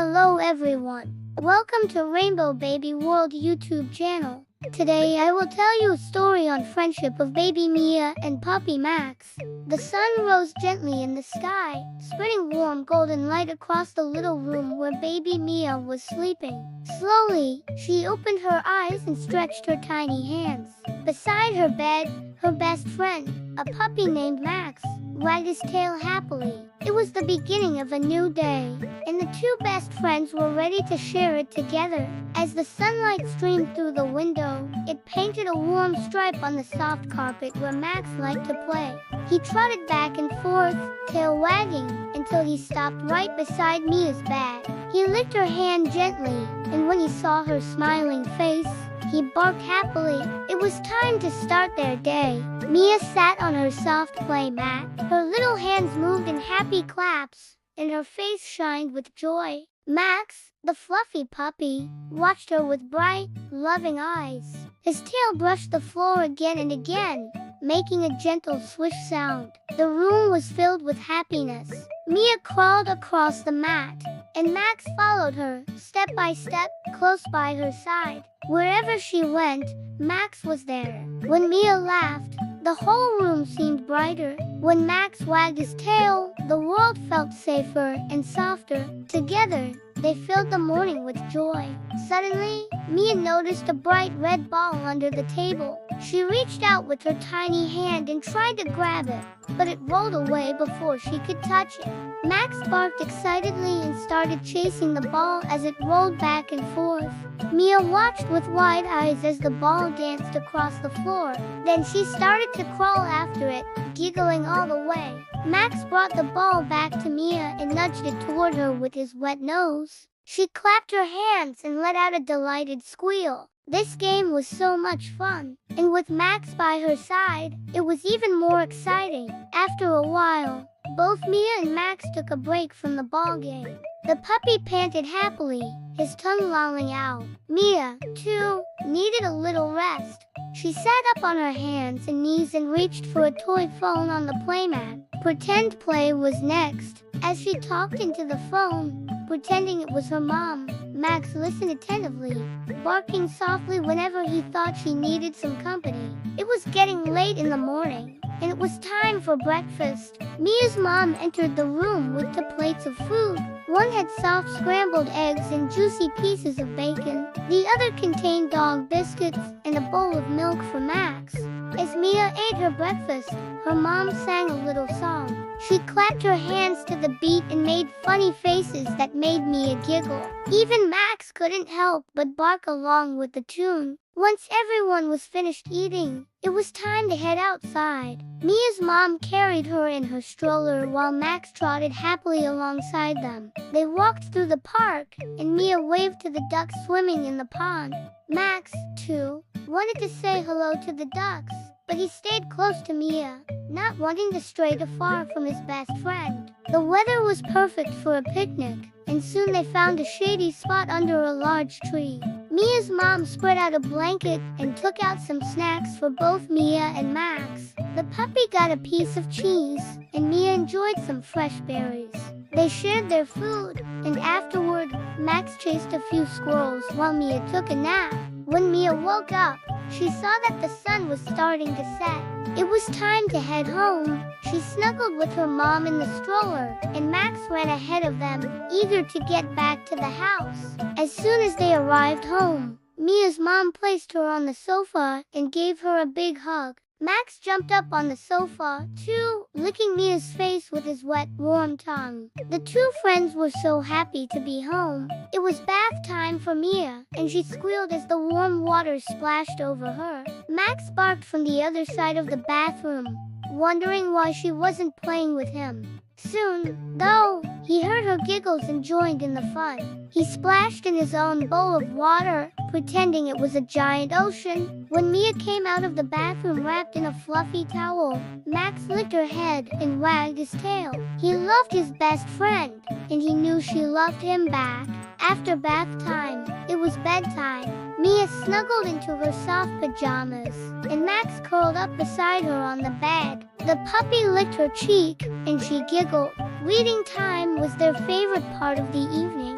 Hello everyone. Welcome to Rainbow Baby World YouTube channel. Today I will tell you a story on friendship of baby Mia and puppy Max. The sun rose gently in the sky, spreading warm golden light across the little room where baby Mia was sleeping. Slowly, she opened her eyes and stretched her tiny hands. Beside her bed, her best friend, a puppy named Max, wagged his tail happily. It was the beginning of a new day, and the two best friends were ready to share it together. As the sunlight streamed through the window, it painted a warm stripe on the soft carpet where Max liked to play. He trotted back and forth, tail wagging, until he stopped right beside Mia's bed. He licked her hand gently, and when he saw her smiling face, he barked happily. It was time to start their day. Mia sat on her soft play mat. Her little hands moved in happy claps, and her face shined with joy. Max, the fluffy puppy, watched her with bright, loving eyes. His tail brushed the floor again and again, making a gentle swish sound. The room was filled with happiness. Mia crawled across the mat, and Max followed her, step by step, close by her side. Wherever she went, Max was there. When Mia laughed, the whole room seemed brighter. When Max wagged his tail, the world felt safer and softer. Together, they filled the morning with joy. Suddenly, Mia noticed a bright red ball under the table. She reached out with her tiny hand and tried to grab it, but it rolled away before she could touch it. Max barked excitedly and started chasing the ball as it rolled back and forth. Mia watched with wide eyes as the ball danced across the floor. Then she started to crawl after it, giggling all the way. Max brought the ball back to Mia and nudged it toward her with his wet nose. She clapped her hands and let out a delighted squeal. This game was so much fun, and with Max by her side, it was even more exciting. After a while, both Mia and Max took a break from the ball game. The puppy panted happily, his tongue lolling out. Mia, too, needed a little rest. She sat up on her hands and knees and reached for a toy phone on the playmat. Pretend play was next. As she talked into the phone, pretending it was her mom, Max listened attentively, barking softly whenever he thought she needed some company. It was getting late in the morning, and it was time for breakfast. Mia's mom entered the room with two plates of food. One had soft scrambled eggs and juicy pieces of bacon. The other contained dog biscuits and a bowl of milk for Max. As Mia ate her breakfast, her mom sang a little song. She clapped her hands to the beat and made funny faces that made Mia giggle. Even Max couldn't help but bark along with the tune. Once everyone was finished eating, it was time to head outside. Mia's mom carried her in her stroller while Max trotted happily alongside them. They walked through the park, and Mia waved to the ducks swimming in the pond. Max, too, wanted to say hello to the ducks, but he stayed close to Mia, not wanting to stray too far from his best friend. The weather was perfect for a picnic, and soon they found a shady spot under a large tree. Mia's mom spread out a blanket and took out some snacks for both Mia and Max. The puppy got a piece of cheese, and Mia enjoyed some fresh berries. They shared their food, and afterward, Max chased a few squirrels while Mia took a nap. When Mia woke up, she saw that the sun was starting to set. It was time to head home. She snuggled with her mom in the stroller, and Max ran ahead of them, eager to get back to the house. As soon as they arrived home, Mia's mom placed her on the sofa and gave her a big hug. Max jumped up on the sofa, too, licking Mia's face with his wet, warm tongue. The two friends were so happy to be home. It was bath time for Mia, and she squealed as the warm water splashed over her. Max barked from the other side of the bathroom, wondering why she wasn't playing with him. Soon, though, he heard her giggles and joined in the fun. He splashed in his own bowl of water, pretending it was a giant ocean. When Mia came out of the bathroom wrapped in a fluffy towel, Max licked her head and wagged his tail. He loved his best friend, and he knew she loved him back. After bath time, it was bedtime. Mia snuggled into her soft pajamas, and Max curled up beside her on the bed. The puppy licked her cheek, and she giggled. Reading time was their favorite part of the evening.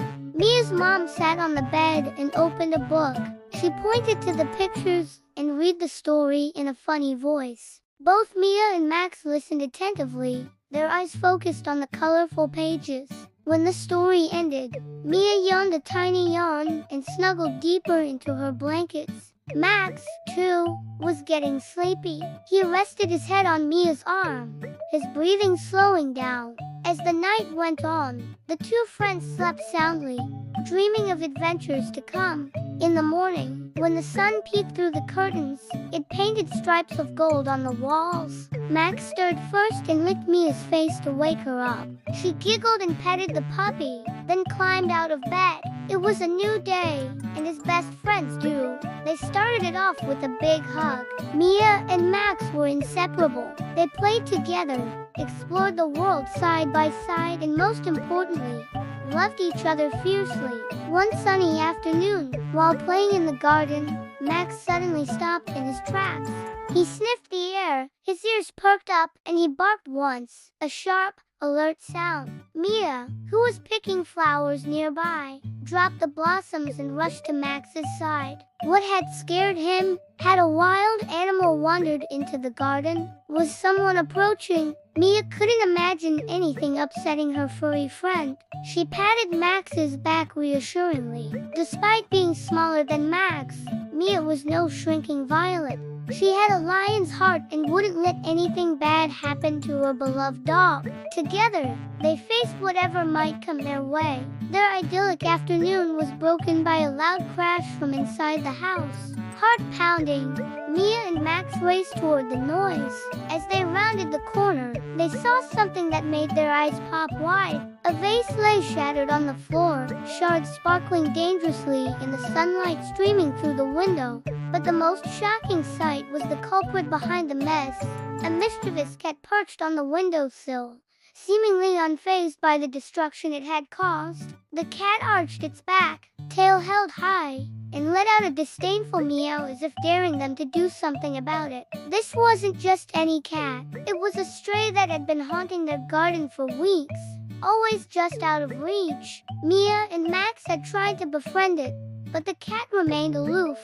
Mia's mom sat on the bed and opened a book. She pointed to the pictures and read the story in a funny voice. Both Mia and Max listened attentively, their eyes focused on the colorful pages. When the story ended, Mia yawned a tiny yawn and snuggled deeper into her blankets. Max, too, was getting sleepy. He rested his head on Mia's arm, his breathing slowing down. As the night went on, the two friends slept soundly, dreaming of adventures to come. In the morning, when the sun peeked through the curtains, it painted stripes of gold on the walls. Max stirred first and licked Mia's face to wake her up. She giggled and petted the puppy, then climbed out of bed. It was a new day, and as best friends do, they started it off with a big hug. Mia and Max were inseparable. They played together, explored the world side by side, and most importantly, loved each other fiercely. One sunny afternoon, while playing in the garden, Max suddenly stopped in his tracks. He sniffed the air, his ears perked up, and he barked once, a sharp, alert sound. Mia, who was picking flowers nearby, dropped the blossoms and rushed to Max's side. What had scared him? Had a wild animal wandered into the garden? Was someone approaching? Mia couldn't imagine anything upsetting her furry friend. She patted Max's back reassuringly. Despite being smaller than Max, Mia was no shrinking violet. She had a lion's heart and wouldn't let anything bad happen to her beloved dog. Together, they faced whatever might come their way. Their idyllic afternoon was broken by a loud crash from inside the house. Heart pounding, Mia and Max raced toward the noise. As they rounded the corner, they saw something that made their eyes pop wide. A vase lay shattered on the floor, shards sparkling dangerously in the sunlight streaming through the window. But the most shocking sight was the culprit behind the mess, a mischievous cat perched on the windowsill, seemingly unfazed by the destruction it had caused. The cat arched its back, tail held high, and let out a disdainful meow as if daring them to do something about it. This wasn't just any cat. It was a stray that had been haunting their garden for weeks, always just out of reach. Mia and Max had tried to befriend it, but the cat remained aloof,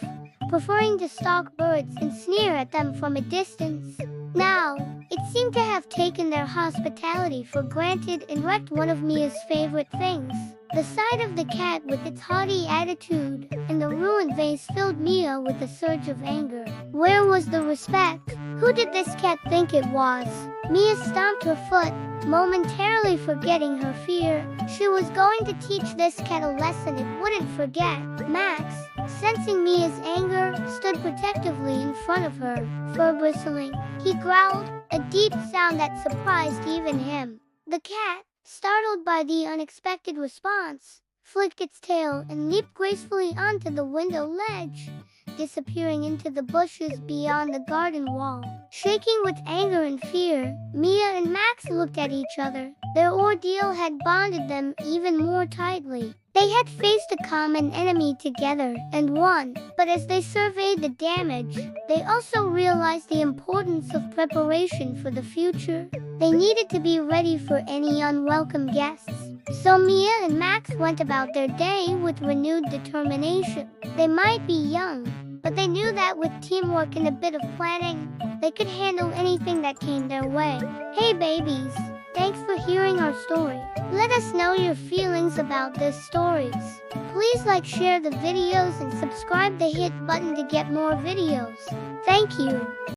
preferring to stalk birds and sneer at them from a distance. Now, it seemed to have taken their hospitality for granted and wrecked one of Mia's favorite things. The sight of the cat with its haughty attitude and the ruined vase filled Mia with a surge of anger. Where was the respect? Who did this cat think it was? Mia stomped her foot, momentarily forgetting her fear. She was going to teach this cat a lesson it wouldn't forget. Max, sensing Mia's anger, stood protectively in front of her, fur bristling. He growled, a deep sound that surprised even him. The cat, startled by the unexpected response, flicked its tail and leaped gracefully onto the window ledge, disappearing into the bushes beyond the garden wall. Shaking with anger and fear, Mia and Max looked at each other. Their ordeal had bonded them even more tightly. They had faced a common enemy together and won, but as they surveyed the damage, they also realized the importance of preparation for the future. They needed to be ready for any unwelcome guests. So Mia and Max went about their day with renewed determination. They might be young, but they knew that with teamwork and a bit of planning, they could handle anything that came their way. Hey babies, thanks for hearing our story. Let us know your feelings about these stories. Please like, share the videos, and subscribe the hit button to get more videos. Thank you.